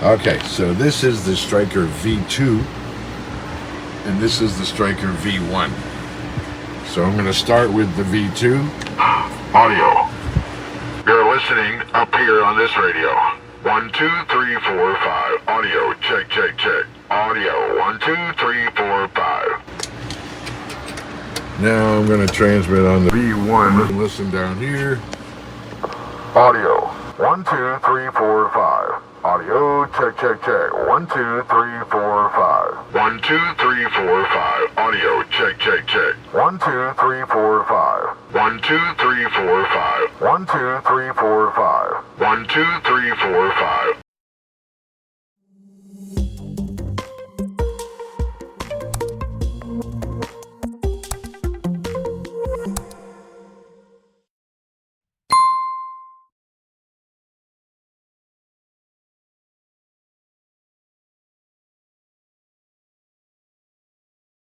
Okay, so this is the Stryker V2, and this is the Stryker V1. So I'm going to start with the V2. Audio. You're listening up here on this radio. 1, 2, 3, 4, 5. Audio. Check, check, check. Audio. 1, 2, 3, 4, 5. Now I'm going to transmit on the V1. Listen down here. Audio. 1, 2, 3, 4, 5. Audio. Check, check, check. 1, 2, 3, 4, 5. 1, 2, 3, 4, 5. Audio. Check, check, check. 1, 2, 3, 4, 5. 1, 2, 3, 4, 5. 1, 2, 3, 4, 5. 1, 2, 3, 4, 5.